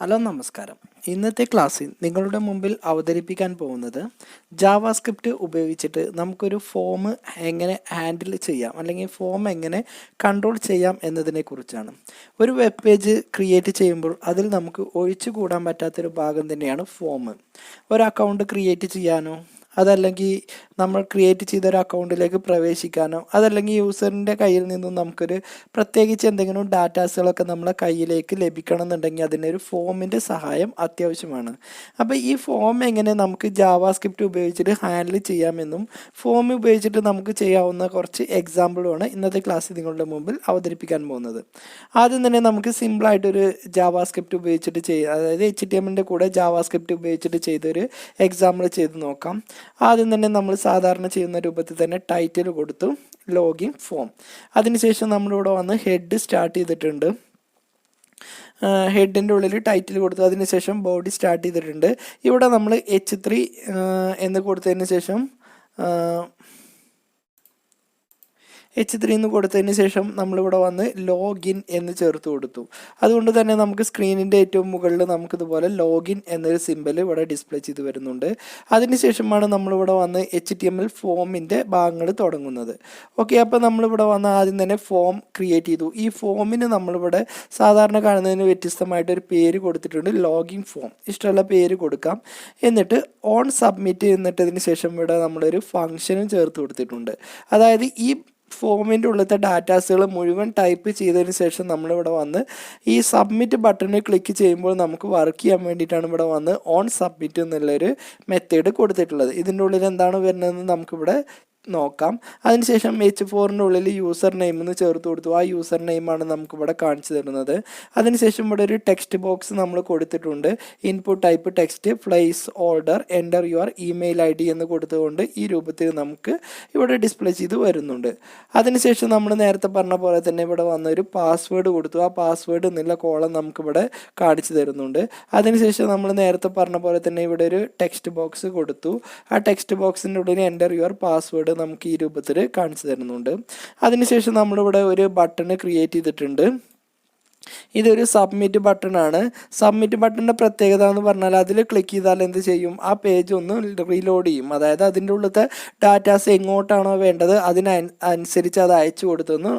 Hello നമസ്കാരം. ഇന്നത്തെ ക്ലാസ്സിൽ നിങ്ങളുടെ മുമ്പിൽ അവതരിപ്പിക്കാൻ പോകുന്നത് ജാവാസ്ക്രിപ്റ്റ് ഉപയോഗിച്ചിട്ട് നമുക്കൊരു ഫോം എങ്ങനെ ഹാൻഡിൽ ചെയ്യാം അല്ലെങ്കിൽ ഫോം എങ്ങനെ കൺട്രോൾ ചെയ്യാം എന്നതിനെക്കുറിച്ചാണ്. ഒരു വെബ് പേജ് ക്രിയേറ്റ് ചെയ്യുമ്പോൾ അതിൽ നമുക്ക് ഒഴിച്ചുകൂടാൻ പറ്റാത്തൊരു ഭാഗം തന്നെയാണ് ഫോം. ഒരു അക്കൗണ്ട് ക്രിയേറ്റ് ചെയ്യാനോ അതല്ലെങ്കിൽ നമ്മൾ ക്രിയേറ്റ് ചെയ്തൊരു അക്കൗണ്ടിലേക്ക് പ്രവേശിക്കാനോ അതല്ലെങ്കിൽ യൂസറിൻ്റെ കയ്യിൽ നിന്നും നമുക്കൊരു പ്രത്യേകിച്ച് എന്തെങ്കിലും ഡാറ്റാസുകളൊക്കെ നമ്മളെ കയ്യിലേക്ക് ലഭിക്കണം എന്നുണ്ടെങ്കിൽ അതിനൊരു ഫോമിൻ്റെ സഹായം അത്യാവശ്യമാണ്. അപ്പോൾ ഈ ഫോം എങ്ങനെ നമുക്ക് ജാവാസ്ക്രിപ്റ്റ് ഉപയോഗിച്ചിട്ട് ഹാൻഡിൽ ചെയ്യാമെന്നും ഫോം ഉപയോഗിച്ചിട്ട് നമുക്ക് ചെയ്യാവുന്ന കുറച്ച് എക്സാമ്പിളുമാണ് ഇന്നത്തെ ക്ലാസ്സിൽ നിങ്ങളുടെ മുമ്പിൽ അവതരിപ്പിക്കാൻ പോകുന്നത്. ആദ്യം തന്നെ നമുക്ക് സിമ്പിളായിട്ടൊരു ജാവാസ്ക്രിപ്റ്റ് ഉപയോഗിച്ചിട്ട് അതായത് HTML കൂടെ ജാവാസ്ക്രിപ്റ്റ് ഉപയോഗിച്ചിട്ട് ചെയ്തൊരു എക്സാമ്പിൾ ചെയ്ത് നോക്കാം. ആദ്യം തന്നെ നമ്മൾ സാധാരണ ചെയ്യുന്ന രൂപത്തിൽ തന്നെ ടൈറ്റിൽ കൊടുത്തു, ലോഗിൻ ഫോം. അതിനുശേഷം നമ്മളിവിടെ വന്ന് ഹെഡ് സ്റ്റാർട്ട് ചെയ്തിട്ടുണ്ട്. ഹെഡിൻ്റെ ഉള്ളിൽ ടൈറ്റിൽ കൊടുത്തു. അതിനുശേഷം ബോഡി സ്റ്റാർട്ട് ചെയ്തിട്ടുണ്ട്. ഇവിടെ നമ്മൾ H3 എന്ന് കൊടുത്തതിന് ശേഷം H3 എന്ന് കൊടുത്തതിന് ശേഷം നമ്മളിവിടെ വന്ന് ലോഗിൻ എന്ന് ചേർത്ത് കൊടുത്തു. അതുകൊണ്ട് തന്നെ നമുക്ക് സ്ക്രീനിൻ്റെ ഏറ്റവും മുകളിൽ നമുക്കിതുപോലെ ലോഗിൻ എന്നൊരു സിമ്പൽ ഇവിടെ ഡിസ്പ്ലേ ചെയ്ത് വരുന്നുണ്ട്. അതിനുശേഷമാണ് നമ്മളിവിടെ വന്ന് HTML ഫോമിൻ്റെ ഭാഗങ്ങൾ തുടങ്ങുന്നത്. ഓക്കെ, അപ്പോൾ നമ്മളിവിടെ വന്ന് ആദ്യം തന്നെ ഫോം ക്രിയേറ്റ് ചെയ്തു. ഈ ഫോമിന് നമ്മളിവിടെ സാധാരണ കാണുന്നതിന് വ്യത്യസ്തമായിട്ടൊരു പേര് കൊടുത്തിട്ടുണ്ട്, ലോഗിൻ ഫോം. ഇഷ്ടമുള്ള പേര് കൊടുക്കാം. എന്നിട്ട് ഓൺ സബ്മിറ്റ് എന്നിട്ടതിന് ശേഷം ഇവിടെ നമ്മളൊരു ഫംഗ്ഷനും ചേർത്ത് കൊടുത്തിട്ടുണ്ട്. അതായത് ഈ ഫോമിൻ്റെ ഉള്ളിലത്തെ ഡാറ്റാസുകൾ മുഴുവൻ ടൈപ്പ് ചെയ്തതിന് ശേഷം നമ്മളിവിടെ വന്ന് ഈ സബ്മിറ്റ് ബട്ടണിൽ ക്ലിക്ക് ചെയ്യുമ്പോൾ നമുക്ക് വർക്ക് ചെയ്യാൻ വേണ്ടിയിട്ടാണ് ഇവിടെ വന്ന് ഓൺ സബ്മിറ്റ് എന്നുള്ളൊരു മെത്തേഡ് കൊടുത്തിട്ടുള്ളത്. ഇതിൻ്റെ ഉള്ളിൽ എന്താണ് വരുന്നതെന്ന് നമുക്കിവിടെ നോക്കാം. അതിനുശേഷം H4ൻ്റെ ഉള്ളിൽ യൂസർ നെയിം എന്ന് ചേർത്ത് കൊടുത്തു. ആ യൂസർ നെയിമാണ് നമുക്കിവിടെ കാണിച്ചു തരുന്നത്. അതിനുശേഷം ഇവിടെ ഒരു ടെക്സ്റ്റ് ബോക്സ് നമ്മൾ കൊടുത്തിട്ടുണ്ട്. Input type text, place order, enter your email ID എന്ന് കൊടുത്തുകൊണ്ട് ഈ രൂപത്തിൽ നമുക്ക് ഇവിടെ ഡിസ്പ്ലേ ചെയ്ത് വരുന്നുണ്ട്. അതിനുശേഷം നമ്മൾ നേരത്തെ പറഞ്ഞ പോലെ തന്നെ ഇവിടെ വന്നൊരു പാസ്വേഡ് കൊടുത്തു. ആ പാസ്വേഡ് എന്നുള്ള കോളം നമുക്കിവിടെ കാണിച്ചു തരുന്നുണ്ട്. അതിനുശേഷം നമ്മൾ നേരത്തെ പറഞ്ഞ പോലെ തന്നെ ഇവിടെ ഒരു ടെക്സ്റ്റ് ബോക്സ് കൊടുത്തു. ആ ടെക്സ്റ്റ് ബോക്സിൻ്റെ ഉള്ളിൽ എൻ്റർ യുവർ പാസ്വേഡ് നമുക്ക് ഈ രൂപത്തിൽ കാണിച്ചു തരുന്നുണ്ട്. അതിനുശേഷം നമ്മളിവിടെ ഒരു ബട്ടൺ ക്രിയേറ്റ് ചെയ്തിട്ടുണ്ട്. ഇതൊരു സബ്മിറ്റ് ബട്ടണാണ്. സബ്മിറ്റ് ബട്ടണിൻ്റെ പ്രത്യേകത എന്ന് പറഞ്ഞാൽ അതിൽ ക്ലിക്ക് ചെയ്താൽ എന്ത് ചെയ്യും, ആ പേജ് ഒന്ന് റീലോഡ് ചെയ്യും. അതായത് അതിൻ്റെ ഉള്ളിലത്തെ ഡാറ്റാസ് എങ്ങോട്ടാണോ വേണ്ടത് അതിനനുസരിച്ച് അത് അയച്ചു കൊടുത്തൊന്ന്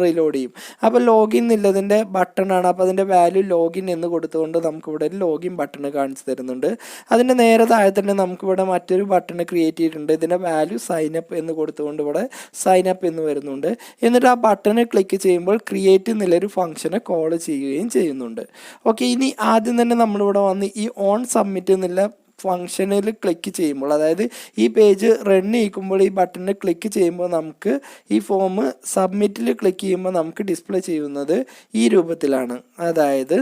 റീലോഡ് ചെയ്യും. അപ്പോൾ ലോഗിൻ എന്നുള്ളതിൻ്റെ ബട്ടണാണ്. അപ്പോൾ അതിൻ്റെ വാല്യൂ ലോഗിൻ എന്ന് കൊടുത്തുകൊണ്ട് നമുക്കിവിടെ ഒരു ലോഗിൻ ബട്ടൺ കാണിച്ചു തരുന്നുണ്ട്. അതിൻ്റെ നേരെ താഴെ തന്നെ നമുക്കിവിടെ മറ്റൊരു ബട്ടൺ ക്രിയേറ്റ് ചെയ്തിട്ടുണ്ട്. ഇതിൻ്റെ വാല്യൂ സൈനപ്പ് എന്ന് കൊടുത്തുകൊണ്ട് ഇവിടെ സൈനപ്പ് എന്ന് വരുന്നുണ്ട്. എന്നിട്ട് ആ ബട്ടൺ ക്ലിക്ക് ചെയ്യുമ്പോൾ ക്രിയേറ്റ് എന്നുള്ളൊരു ഫംഗ്ഷനെ കോൾ ചെയ്യുകയും ചെയ്യുന്നുണ്ട്. ഓക്കെ, ഇനി ആദ്യം തന്നെ നമ്മളിവിടെ വന്ന് ഈ ഓൺ സബ്മിറ്റ് എന്നുള്ള ഫംഗ്ഷനിൽ ക്ലിക്ക് ചെയ്യുമ്പോൾ, അതായത് ഈ പേജ് റൺ ചെയ്യിക്കുമ്പോൾ ഈ ബട്ടണിൽ ക്ലിക്ക് ചെയ്യുമ്പോൾ നമുക്ക് ഈ ഫോം സബ്മിറ്റിൽ ക്ലിക്ക് ചെയ്യുമ്പോൾ നമുക്ക് ഡിസ്പ്ലേ ചെയ്യുന്നത് ഈ രൂപത്തിലാണ്. അതായത്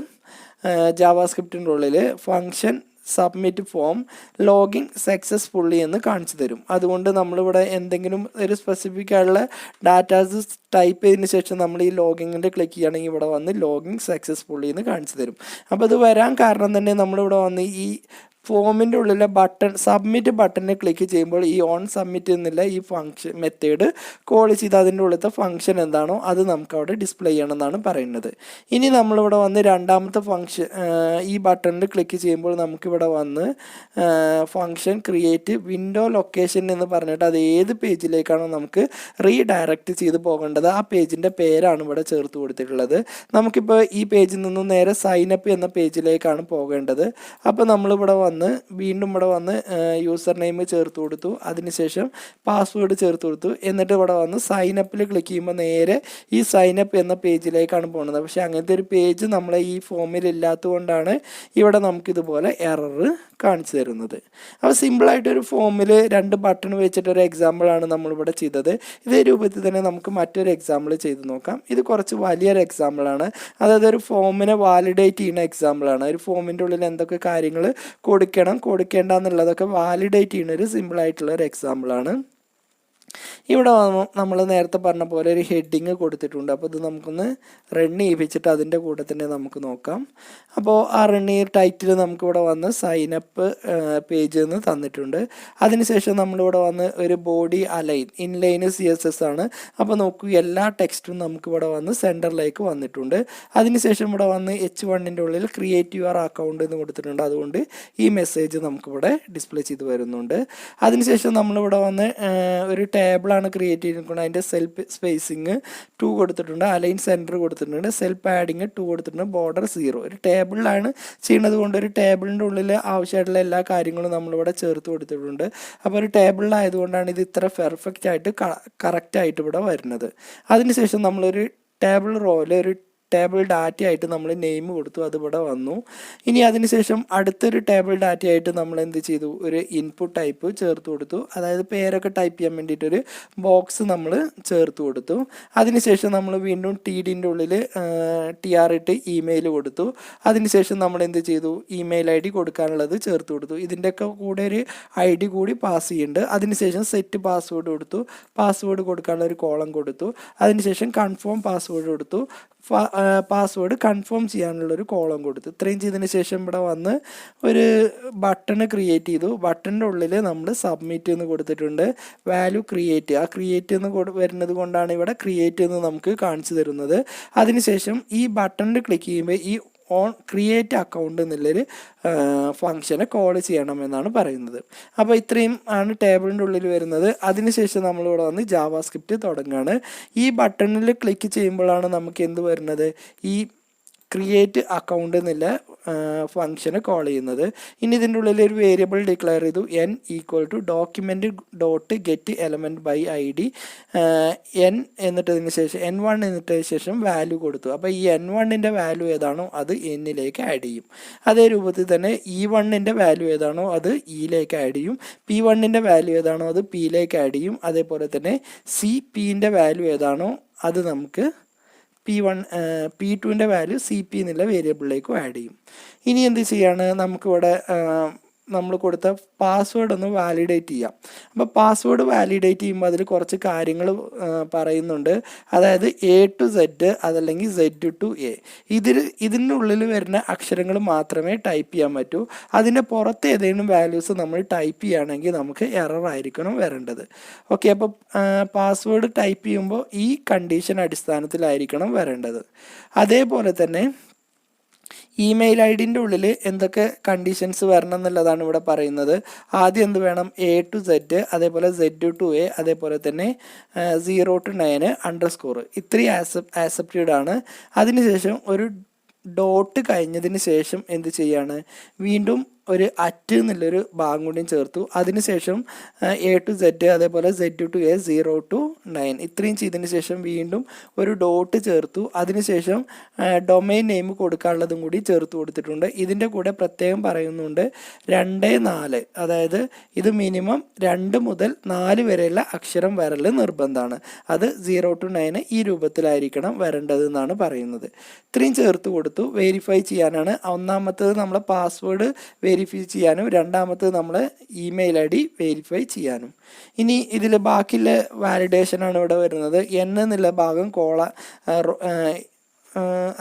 ജാവാസ്ക്രിപ്റ്റിൻ്റെ ഉള്ളിൽ function submit form login successfully എന്ന് കാണിച്ചു തരും. അതുകൊണ്ട് നമ്മളിവിടെ എന്തെങ്കിലും ഒരു സ്പെസിഫിക് ആയിട്ടുള്ള ഡാറ്റാസ് ടൈപ്പ് ചെയ്തതിന് ശേഷം നമ്മൾ ഈ ലോഗിങ്ങിൻ്റെ ക്ലിക്ക് ചെയ്യുകയാണെങ്കിൽ ഇവിടെ വന്ന് ലോഗിൻ സക്സസ്ഫുള്ളി എന്ന് കാണിച്ചു തരും. അപ്പോൾ ഇത് വരാൻ കാരണം തന്നെ നമ്മളിവിടെ വന്ന് ഈ ഫോമിൻ്റെ ഉള്ളിലെ ബട്ടൺ സബ്മിറ്റ് ബട്ടണിൽ ക്ലിക്ക് ചെയ്യുമ്പോൾ ഈ ഓൺ സബ്മിറ്റ് എന്നുള്ള ഈ ഫംഗ്ഷൻ മെത്തേഡ് കോൾ ചെയ്ത് അതിൻ്റെ ഉള്ളിലത്തെ ഫംഗ്ഷൻ എന്താണോ അത് നമുക്ക് അവിടെ ഡിസ്പ്ലേ ചെയ്യണമെന്നാണ് പറയുന്നത്. ഇനി നമ്മളിവിടെ വന്ന് രണ്ടാമത്തെ ഫംഗ്ഷൻ ഈ ബട്ടണിൽ ക്ലിക്ക് ചെയ്യുമ്പോൾ നമുക്കിവിടെ വന്ന് ഫംഗ്ഷൻ ക്രിയേറ്റ് വിൻഡോ ലൊക്കേഷൻ എന്ന് പറഞ്ഞിട്ട് അത് ഏത് പേജിലേക്കാണോ നമുക്ക് റീഡയറക്റ്റ് ചെയ്ത് പോകേണ്ടത് ആ പേജിൻ്റെ പേരാണ് ഇവിടെ ചേർത്ത് കൊടുത്തിട്ടുള്ളത്. നമുക്കിപ്പോൾ ഈ പേജിൽ നിന്നും നേരെ സൈനപ്പ് എന്ന പേജിലേക്കാണ് പോകേണ്ടത്. അപ്പോൾ നമ്മളിവിടെ വീണ്ടും ഇവിടെ വന്ന് യൂസർ നെയിം ചേർത്ത് കൊടുത്തു. അതിനുശേഷം പാസ്വേഡ് ചേർത്ത് കൊടുത്തു. എന്നിട്ട് ഇവിടെ വന്ന് സൈനപ്പിൽ ക്ലിക്ക് ചെയ്യുമ്പോൾ നേരെ ഈ സൈനപ്പ് എന്ന പേജിലേക്കാണ് പോകുന്നത്. പക്ഷേ അങ്ങനത്തെ ഒരു പേജ് നമ്മളെ ഈ ഫോമിൽ ഇല്ലാത്തതുകൊണ്ടാണ് ഇവിടെ നമുക്കിതുപോലെ എറർ കാണിച്ചു തരുന്നത്. അപ്പോൾ സിമ്പിളായിട്ടൊരു ഫോമിൽ 2 ബട്ടൺ വെച്ചിട്ടൊരു എക്സാമ്പിളാണ് നമ്മളിവിടെ ചെയ്തത്. ഇതേ രൂപത്തിൽ തന്നെ നമുക്ക് മറ്റൊരു എക്സാമ്പിൾ ചെയ്ത് നോക്കാം. ഇത് കുറച്ച് വലിയൊരു എക്സാമ്പിളാണ്. അതായത് ഒരു ഫോമിനെ വാലിഡേറ്റ് ചെയ്യുന്ന എക്സാമ്പിളാണ്. ഒരു ഫോമിൻ്റെ ഉള്ളിൽ എന്തൊക്കെ കാര്യങ്ങൾ കൊടുക്കേണ്ട എന്നുള്ളതൊക്കെ വാലിഡേറ്റ് ചെയ്യുന്ന ഒരു സിമ്പിളായിട്ടുള്ള ഒരു എക്സാമ്പിളാണ്. ഇവിടെ നമ്മൾ നേരത്തെ പറഞ്ഞ പോലെ ഒരു ഹെഡിങ് കൊടുത്തിട്ടുണ്ട്. അപ്പോൾ ഇത് നമുക്കൊന്ന് റൺ ചെയ്യിപ്പിച്ചിട്ട് അതിൻ്റെ കൂടെ തന്നെ നമുക്ക് നോക്കാം. അപ്പോൾ ആ റൺ ടൈറ്റിൽ നമുക്കിവിടെ വന്ന് സൈനപ്പ് പേജ് എന്ന് തന്നിട്ടുണ്ട്. അതിനുശേഷം നമ്മളിവിടെ വന്ന് ഒരു ബോഡി അലൈൻ ഇൻലൈന് CSS ആണ്. അപ്പോൾ നോക്കൂ, എല്ലാ ടെക്സ്റ്റും നമുക്കിവിടെ വന്ന് സെൻറ്ററിലേക്ക് വന്നിട്ടുണ്ട്. അതിനുശേഷം ഇവിടെ വന്ന് H1ൻ്റെ ഉള്ളിൽ ക്രിയേറ്റ് യുവർ അക്കൗണ്ട് എന്ന് കൊടുത്തിട്ടുണ്ട്. അതുകൊണ്ട് ഈ മെസ്സേജ് നമുക്കിവിടെ ഡിസ്പ്ലേ ചെയ്ത് വരുന്നുണ്ട്. അതിനുശേഷം നമ്മളിവിടെ വന്ന് ഒരു ടേബിളാണ് ക്രിയേറ്റ് ചെയ്തിരിക്കുന്നത്. അതിൻ്റെ സെൽഫ് സ്പേസിങ് 2 കൊടുത്തിട്ടുണ്ട്, അലൈൻ സെൻറ്റർ കൊടുത്തിട്ടുണ്ട്, സെൽഫ് പാഡിങ് 2 കൊടുത്തിട്ടുണ്ട്, ബോർഡർ 0. ഒരു ടേബിളിലാണ് ചെയ്യുന്നത് കൊണ്ട് ഒരു ടേബിളിൻ്റെ ഉള്ളിൽ ആവശ്യമായിട്ടുള്ള എല്ലാ കാര്യങ്ങളും നമ്മളിവിടെ ചേർത്ത് കൊടുത്തിട്ടുണ്ട്. അപ്പോൾ ഒരു ടേബിളിലായതുകൊണ്ടാണ് ഇത് ഇത്ര പെർഫെക്റ്റ് ആയിട്ട് കറക്റ്റായിട്ട് ഇവിടെ വരുന്നത്. അതിനുശേഷം നമ്മളൊരു ടേബിൾ റോയിൽ ഒരു ടേബിൾ ഡാറ്റ ആയിട്ട് നമ്മൾ നെയിം കൊടുത്തു, അതിവിടെ വന്നു. ഇനി അതിനുശേഷം അടുത്തൊരു ടേബിൾ ഡാറ്റ ആയിട്ട് നമ്മൾ എന്ത് ചെയ്തു, ഒരു ഇൻപുട്ട് ടൈപ്പ് ചേർത്ത് കൊടുത്തു. അതായത് പേരൊക്കെ ടൈപ്പ് ചെയ്യാൻ വേണ്ടിയിട്ടൊരു ബോക്സ് നമ്മൾ ചേർത്ത് കൊടുത്തു. അതിനുശേഷം നമ്മൾ വീണ്ടും TDൻ്റെ ഉള്ളിൽ TR ഇട്ട് ഇമെയിൽ കൊടുത്തു. അതിനുശേഷം നമ്മൾ എന്ത് ചെയ്തു, ഇമെയിൽ ID കൊടുക്കാനുള്ളത് ചേർത്ത് കൊടുത്തു. ഇതിൻ്റെയൊക്കെ കൂടെ ഒരു ID കൂടി പാസ് ചെയ്യുന്നുണ്ട്. അതിനുശേഷം സെറ്റ് പാസ്വേഡ് കൊടുത്തു, പാസ്വേഡ് കൊടുക്കാനുള്ള ഒരു കോളം കൊടുത്തു. അതിനുശേഷം കൺഫേം പാസ്വേഡ് കൊടുത്തു, പാസ്വേഡ് കൺഫേം ചെയ്യാനുള്ളൊരു കോളം കൊടുത്തു. ഇത്രയും ചെയ്തതിന് ശേഷം ഇവിടെ വന്ന് ഒരു ബട്ടൺ ക്രിയേറ്റ് ചെയ്തു. ബട്ടണിൻ്റെ ഉള്ളിൽ നമ്മൾ സബ്മിറ്റ് എന്ന് കൊടുത്തിട്ടുണ്ട്. വാല്യൂ ക്രിയേറ്റ്, ആ ക്രിയേറ്റ് എന്ന് വരുന്നത് കൊണ്ടാണ് ഇവിടെ ക്രിയേറ്റ് എന്ന് നമുക്ക് കാണിച്ചു തരുന്നത്. അതിനുശേഷം ഈ ബട്ടണിൽ ക്ലിക്ക് ചെയ്യുമ്പോൾ ഈ ഓൺ ക്രിയേറ്റ് അക്കൗണ്ട് എന്നുള്ളൊരു ഫങ്ഷനെ കോൾ ചെയ്യണമെന്നാണ് പറയുന്നത്. അപ്പോൾ ഇത്രയും ആണ് ടേബിളിൻ്റെ ഉള്ളിൽ വരുന്നത്. അതിനുശേഷം നമ്മളിവിടെ വന്ന് ജാവാസ്ക്രിപ്റ്റ് തുടങ്ങുകയാണ്. ഈ ബട്ടണിൽ ക്ലിക്ക് ചെയ്യുമ്പോഴാണ് നമുക്ക് എന്ത് വരുന്നത്, ഈ ക്രിയേറ്റ് അക്കൗണ്ട് എന്നുള്ള ഫങ്ഷനെ കോൾ ചെയ്യുന്നത്. ഇനി ഇതിൻ്റെ ഉള്ളിൽ ഒരു വേരിയബിൾ ഡിക്ലെയർ ചെയ്തു, n = document dot get element by ID n എന്നിട്ടതിന് ശേഷം n1 എന്നിട്ടതിന് ശേഷം വാല്യൂ കൊടുത്തു. അപ്പോൾ ഈ n1ൻ്റെ വാല്യൂ ഏതാണോ അത് n-ലേക്ക് ആഡ് ചെയ്യും. അതേ രൂപത്തിൽ തന്നെ E1ൻ്റെ വാല്യൂ ഏതാണോ അത് E-ലേക്ക് ആഡ് ചെയ്യും. P1ൻ്റെ വാല്യൂ ഏതാണോ അത് P-ലേക്ക് ആഡ് ചെയ്യും. അതേപോലെ തന്നെ P-ൻ്റെ വാല്യൂ ഏതാണോ അത് നമുക്ക് P2ൻ്റെ വാല്യൂ CP എന്നുള്ള വേരിയബിളിലേക്കും ആഡ് ചെയ്യും. ഇനി എന്ത് ചെയ്യാണ്, നമുക്കിവിടെ നമ്മൾ കൊടുത്ത പാസ്വേഡ് ഒന്ന് വാലിഡേറ്റ് ചെയ്യാം. അപ്പോൾ പാസ്വേഡ് വാലിഡേറ്റ് ചെയ്യുമ്പോൾ അതിൽ കുറച്ച് കാര്യങ്ങൾ പറയുന്നുണ്ട്. അതായത് A to Z അതല്ലെങ്കിൽ Z to A, ഇതിൻ്റെ ഉള്ളിൽ വരുന്ന അക്ഷരങ്ങൾ മാത്രമേ ടൈപ്പ് ചെയ്യാൻ പറ്റൂ. അതിൻ്റെ പുറത്ത് ഏതെങ്കിലും വാല്യൂസ് നമ്മൾ ടൈപ്പ് ചെയ്യുകയാണെങ്കിൽ നമുക്ക് എറർ ആയിരിക്കണം വരേണ്ടത്. ഓക്കെ, അപ്പോൾ പാസ്വേഡ് ടൈപ്പ് ചെയ്യുമ്പോൾ ഈ കണ്ടീഷൻ അടിസ്ഥാനത്തിലായിരിക്കണം വരേണ്ടത്. അതേപോലെ തന്നെ ഇമെയിൽ ID-ൻ്റെ ഉള്ളിൽ എന്തൊക്കെ കണ്ടീഷൻസ് വരണം എന്നുള്ളതാണ് ഇവിടെ പറയുന്നത്. ആദ്യം എന്ത് വേണം, A to Z, അതേപോലെ Z to A, അതേപോലെ തന്നെ 0 to 9 _ ഇത്രയും ആക്സെപ്റ്റഡ് ആണ്. അതിനുശേഷം ഒരു ഡോട്ട് കഴിഞ്ഞതിന് ശേഷം എന്ത് ചെയ്യാണ്, വീണ്ടും ഒരു അറ്റ് എന്നുള്ളൊരു ഭാഗം കൂടിയും ചേർത്തു. അതിനുശേഷം A to Z, അതേപോലെ Z to A, 0 to 9 ഇത്രയും ചെയ്തതിന് ശേഷം വീണ്ടും ഒരു ഡോട്ട് ചേർത്തു. അതിനുശേഷം ഡൊമൈൻ നെയിം കൊടുക്കാനുള്ളതും കൂടി ചേർത്ത് കൊടുത്തിട്ടുണ്ട്. ഇതിൻ്റെ കൂടെ പ്രത്യേകം പറയുന്നുണ്ട് 2, 4, അതായത് ഇത് മിനിമം 2 മുതൽ 4 വരെയുള്ള അക്ഷരം വരൽ നിർബന്ധമാണ്. അത് 0 to 9 ഈ രൂപത്തിലായിരിക്കണം വരേണ്ടതെന്നാണ് പറയുന്നത്. ഇത്രയും ചേർത്ത് കൊടുത്തു. വെരിഫൈ ചെയ്യാനാണ്. ഒന്നാമത്തേത് നമ്മളെ പാസ്വേഡ് വെരിഫൈ ചെയ്യാനും രണ്ടാമത്തേത് നമ്മൾ ഇമെയിൽ ID വെരിഫൈ ചെയ്യാനും. ഇനി ഇതിൽ ബാക്കിയുള്ള വാലിഡേഷനാണ് ഇവിടെ വരുന്നത്. n എന്നുള്ള ഭാഗം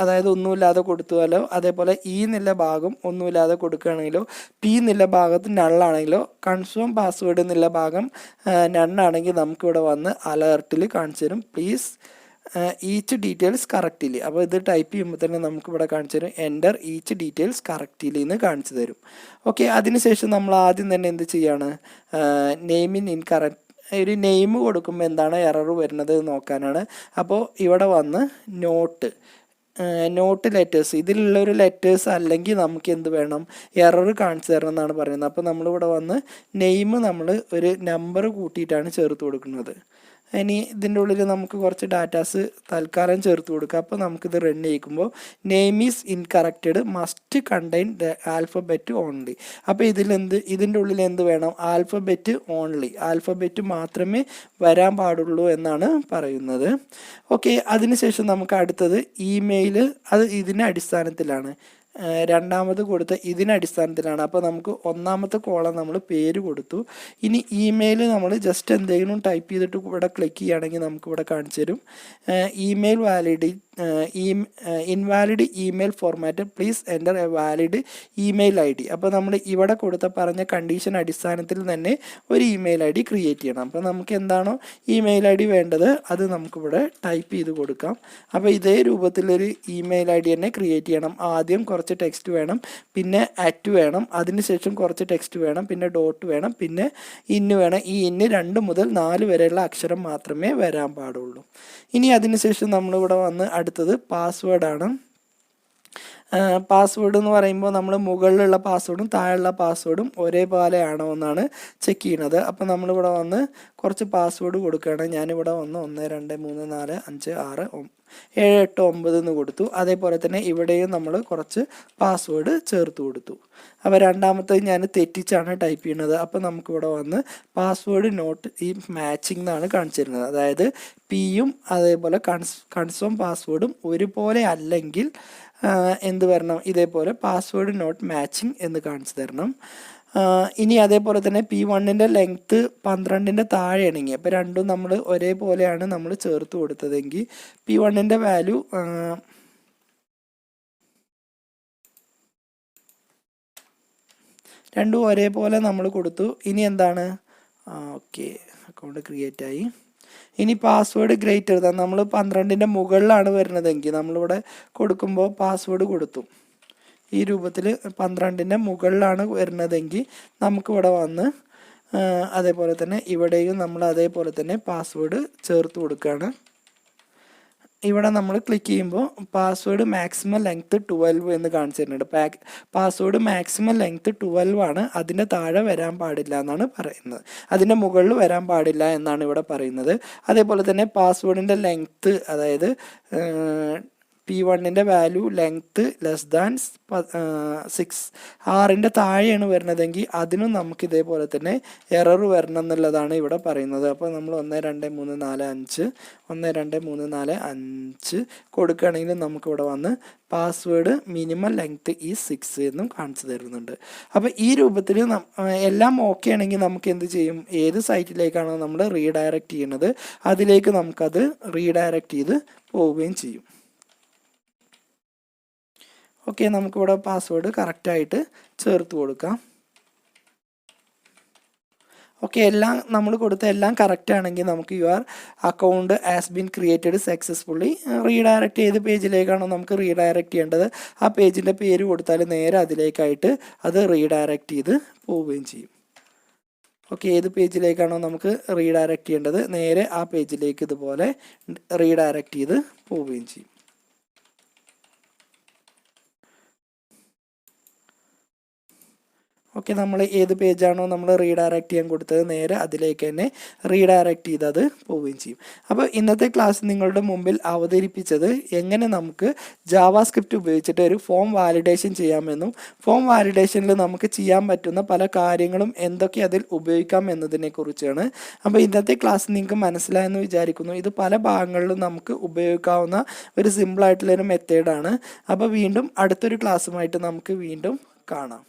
അതായത് ഒന്നുമില്ലാതെ കൊടുത്താലോ, അതേപോലെ E എന്നുള്ള ഭാഗം ഒന്നുമില്ലാതെ കൊടുക്കുകയാണെങ്കിലോ, P എന്നുള്ള ഭാഗത്ത് നള്ളാണെങ്കിലോ, കൺഫേം പാസ്വേഡ് എന്നുള്ള ഭാഗം നണ്ണാണെങ്കിൽ നമുക്കിവിടെ വന്ന് അലേർട്ടിൽ കാണിച്ചു തരും, പ്ലീസ് ഈച്ച് ഡീറ്റെയിൽസ് കറക്റ്റ്ലി. അപ്പോൾ ഇത് ടൈപ്പ് ചെയ്യുമ്പോൾ തന്നെ നമുക്കിവിടെ കാണിച്ചു തരും എൻ്റർ ഈച്ച് ഡീറ്റെയിൽസ് കറക്റ്റ്ലി എന്ന് കാണിച്ചു തരും. ഓക്കെ, അതിനുശേഷം നമ്മൾ ആദ്യം തന്നെ എന്ത് ചെയ്യാണ്, നെയിമിൻ ഇൻകറക്റ്റ് ഒരു നെയിം കൊടുക്കുമ്പോൾ എന്താണ് എറർ വരുന്നത് നോക്കാനാണ്. അപ്പോൾ ഇവിടെ വന്ന് നോട്ട് ലെറ്റേഴ്സ്, ഇതിലുള്ളൊരു ലെറ്റേഴ്സ് അല്ലെങ്കിൽ നമുക്ക് എന്ത് വേണം, എറർ കാണിച്ചു തരണം എന്നാണ് പറയുന്നത്. അപ്പോൾ നമ്മളിവിടെ വന്ന് നെയിം നമ്മൾ ഒരു നമ്പർ കൂട്ടിയിട്ടാണ് ചേർത്ത് കൊടുക്കുന്നത്. ഇനി ഇതിൻ്റെ ഉള്ളിൽ നമുക്ക് കുറച്ച് ഡാറ്റാസ് തൽക്കാലം ചേർത്ത് കൊടുക്കുക. അപ്പോൾ നമുക്കിത് റൺ ചെയ്യിക്കുമ്പോൾ name is incorrected must contain the alphabet only. അപ്പോൾ ഇതിൻ്റെ ഉള്ളിൽ എന്ത് വേണം, ആൽഫബറ്റ് ഓൺലി, ആൽഫബറ്റ് മാത്രമേ വരാൻ പാടുള്ളൂ എന്നാണ് പറയുന്നത്. ഓക്കെ, അതിനുശേഷം നമുക്ക് അടുത്തത് ഇമെയിൽ, അത് ഇതിൻ്റെ അടിസ്ഥാനത്തിലാണ്. രണ്ടാമത് കൊടുത്ത ഇതിന് അടിസ്ഥാനത്തിലാണ്. അപ്പോൾ നമുക്ക് ഒന്നാമത്തെ കോളം നമ്മൾ പേര് കൊടുത്തു. ഇനി ഇമെയിൽ നമ്മൾ ജസ്റ്റ് എന്തെങ്കിലും ടൈപ്പ് ചെയ്തിട്ട് ഇവിടെ ക്ലിക്ക് ചെയ്യുകയാണെങ്കിൽ നമുക്ക് ഇവിടെ കാണിച്ചു തരും. Email invalid email format please enter A valid email ID. അപ്പോൾ നമ്മൾ ഇവിടെ പറഞ്ഞ കണ്ടീഷൻ അടിസ്ഥാനത്തിൽ തന്നെ ഒരു ഇമെയിൽ ID ക്രിയേറ്റ് ചെയ്യണം. അപ്പോൾ നമുക്ക് എന്താണോ ഇമെയിൽ ID വേണ്ടത് അത് നമുക്കിവിടെ ടൈപ്പ് ചെയ്ത് കൊടുക്കാം. അപ്പോൾ ഇതേ രൂപത്തിലൊരു ഇമെയിൽ ID തന്നെ ക്രിയേറ്റ് ചെയ്യണം. ആദ്യം കുറച്ച് ടെക്സ്റ്റ് വേണം, പിന്നെ അറ്റ് വേണം, അതിനുശേഷം കുറച്ച് ടെക്സ്റ്റ് വേണം, പിന്നെ ഡോട്ട് വേണം, പിന്നെ ഇന്ന് വേണം. ഈ ഇന്ന് 2 മുതൽ 4 വരെയുള്ള അക്ഷരം മാത്രമേ വരാൻ പാടുള്ളൂ. ഇനി അതിനുശേഷം നമ്മളിവിടെ വന്ന് അടുത്തത് പാസ്വേഡാണ്. പാസ്വേഡ് എന്ന് പറയുമ്പോൾ നമ്മൾ മുകളിലുള്ള പാസ്വേഡും താഴെയുള്ള പാസ്വേഡും ഒരേപോലെ ആണോ എന്നാണ് ചെക്ക് ചെയ്യുന്നത്. അപ്പോൾ നമ്മളിവിടെ വന്ന് കുറച്ച് പാസ്വേഡ് കൊടുക്കുകയാണ്. ഞാനിവിടെ വന്ന് 1 2 3 4 5 6 7 8 9 എന്ന് കൊടുത്തു. അതേപോലെ തന്നെ ഇവിടെയും നമ്മൾ കുറച്ച് പാസ്വേഡ് ചേർത്ത് കൊടുത്തു. അപ്പോൾ രണ്ടാമത്തെ ഞാൻ തെറ്റിച്ചാണ് ടൈപ്പ് ചെയ്യുന്നത്. അപ്പോൾ നമുക്കിവിടെ വന്ന് പാസ്വേഡ് നോട്ട് ഈ മാച്ചിങ് എന്നാണ് കാണിച്ചിരുന്നത്. അതായത് പിയും അതേപോലെ കൺഫേം പാസ്വേഡും ഒരുപോലെ അല്ലെങ്കിൽ എന്ത് വരണം, ഇതേപോലെ പാസ്വേഡ് നോട്ട് മാച്ചിങ് എന്ന് കാണിച്ചു തരണം. ഇനി അതേപോലെ തന്നെ P1ൻ്റെ ലെങ്ത്ത് 12ൻ്റെ താഴെയാണെങ്കിൽ, അപ്പോൾ രണ്ടും നമ്മൾ ഒരേപോലെയാണ് നമ്മൾ ചേർത്ത് കൊടുത്തതെങ്കിൽ P1ൻ്റെ വാല്യൂ രണ്ടും ഒരേപോലെ നമ്മൾ കൊടുത്തു. ഇനി എന്താണ്, ഓക്കെ അക്കൗണ്ട് ക്രിയേറ്റ് ആയി. ഇനി പാസ്വേഡ് ഗ്രേറ്റർ ദാൻ നമ്മൾ 12ൻ്റെ മുകളിലാണ് വരുന്നതെങ്കിൽ നമ്മളിവിടെ കൊടുക്കുമ്പോൾ പാസ്വേഡ് കൊടുത്തു. ഈ രൂപത്തിൽ 12ൻ്റെ മുകളിലാണ് വരുന്നതെങ്കിൽ നമുക്കിവിടെ വന്ന് അതേപോലെ തന്നെ ഇവിടെയും നമ്മൾ അതേപോലെ തന്നെ പാസ്വേഡ് ചേർത്ത് കൊടുക്കുകയാണ്. ഇവിടെ നമ്മൾ ക്ലിക്ക് ചെയ്യുമ്പോൾ പാസ്വേഡ് മാക്സിമം ലെങ്ത്ത് 12 എന്ന് കാണിച്ചിട്ടുണ്ട്. പാസ്വേഡ് മാക്സിമം ലെങ്ത്ത് 12 ആണ്, അതിൻ്റെ താഴെ വരാൻ പാടില്ല എന്നാണ് പറയുന്നത്, അതിൻ്റെ മുകളിൽ വരാൻ പാടില്ല എന്നാണ് ഇവിടെ പറയുന്നത്. അതേപോലെ തന്നെ പാസ്വേഡിൻ്റെ ലെങ്ത്ത്, അതായത് P1ൻ്റെ വാല്യൂ ലെങ്ത്ത് ലെസ് ദാൻ 6 താഴെയാണ് വരുന്നതെങ്കിൽ അതിനും നമുക്ക് ഇതേപോലെ തന്നെ എറർ വരണം എന്നുള്ളതാണ് ഇവിടെ പറയുന്നത്. അപ്പോൾ നമ്മൾ 1 2 3 4 5 1 2 3 4 5 കൊടുക്കുകയാണെങ്കിൽ നമുക്കിവിടെ വന്ന് പാസ്വേഡ് മിനിമം ലെങ്ത്ത് ഈ 6 എന്നും കാണിച്ചു തരുന്നുണ്ട്. അപ്പോൾ ഈ രൂപത്തിൽ എല്ലാം ഓക്കെ ആണെങ്കിൽ നമുക്ക് എന്ത് ചെയ്യും, ഏത് സൈറ്റിലേക്കാണോ നമ്മൾ റീഡയറക്റ്റ് ചെയ്യുന്നത് അതിലേക്ക് നമുക്കത് റീഡയറക്റ്റ് ചെയ്ത് പോവുകയും ചെയ്യും. ഓക്കെ, നമുക്കിവിടെ പാസ്വേഡ് കറക്റ്റായിട്ട് ചേർത്ത് കൊടുക്കാം. ഓക്കെ, എല്ലാം നമ്മൾ കൊടുത്ത എല്ലാം കറക്റ്റ് ആണെങ്കിൽ നമുക്ക് your account has been created successfully redirect ചെയ്ത് പേജിലേക്കാണോ നമുക്ക് റീഡയറക്റ്റ് ചെയ്യേണ്ടത്, ആ പേജിൻ്റെ പേര് കൊടുത്താൽ നേരെ അതിലേക്കായിട്ട് അത് റീഡയറക്റ്റ് ചെയ്ത് പോവുകയും ചെയ്യും. ഓക്കെ, ഏത് പേജിലേക്കാണോ നമുക്ക് റീഡയറക്റ്റ് ചെയ്യേണ്ടത് നേരെ ആ പേജിലേക്ക് ഇതുപോലെ റീഡയറക്റ്റ് ചെയ്ത് പോവുകയും ചെയ്യും. ഓക്കെ, നമ്മൾ ഏത് പേജാണോ നമ്മൾ റീഡയറക്റ്റ് ചെയ്യാൻ കൊടുത്തത് നേരെ അതിലേക്ക് തന്നെ റീഡയറക്റ്റ് ചെയ്തത് പോവുകയും ചെയ്യും. അപ്പോൾ ഇന്നത്തെ ക്ലാസ് നിങ്ങളുടെ മുമ്പിൽ അവതരിപ്പിച്ചത് എങ്ങനെ നമുക്ക് ജാവാസ്ക്രിപ്റ്റ് ഉപയോഗിച്ചിട്ട് ഒരു ഫോം വാലിഡേഷൻ ചെയ്യാമെന്നും ഫോം വാലിഡേഷനിൽ നമുക്ക് ചെയ്യാൻ പറ്റുന്ന പല കാര്യങ്ങളും എന്തൊക്കെ അതിൽ ഉപയോഗിക്കാം എന്നതിനെ കുറിച്ചാണ്. അപ്പോൾ ഇന്നത്തെ ക്ലാസ് നിങ്ങൾക്ക് മനസ്സിലായെന്ന് വിചാരിക്കുന്നു. ഇത് പല ഭാഗങ്ങളിലും നമുക്ക് ഉപയോഗിക്കാവുന്ന ഒരു സിമ്പിളായിട്ടുള്ളൊരു മെത്തേഡാണ്. അപ്പോൾ വീണ്ടും അടുത്തൊരു ക്ലാസ്സുമായിട്ട് നമുക്ക് വീണ്ടും കാണാം.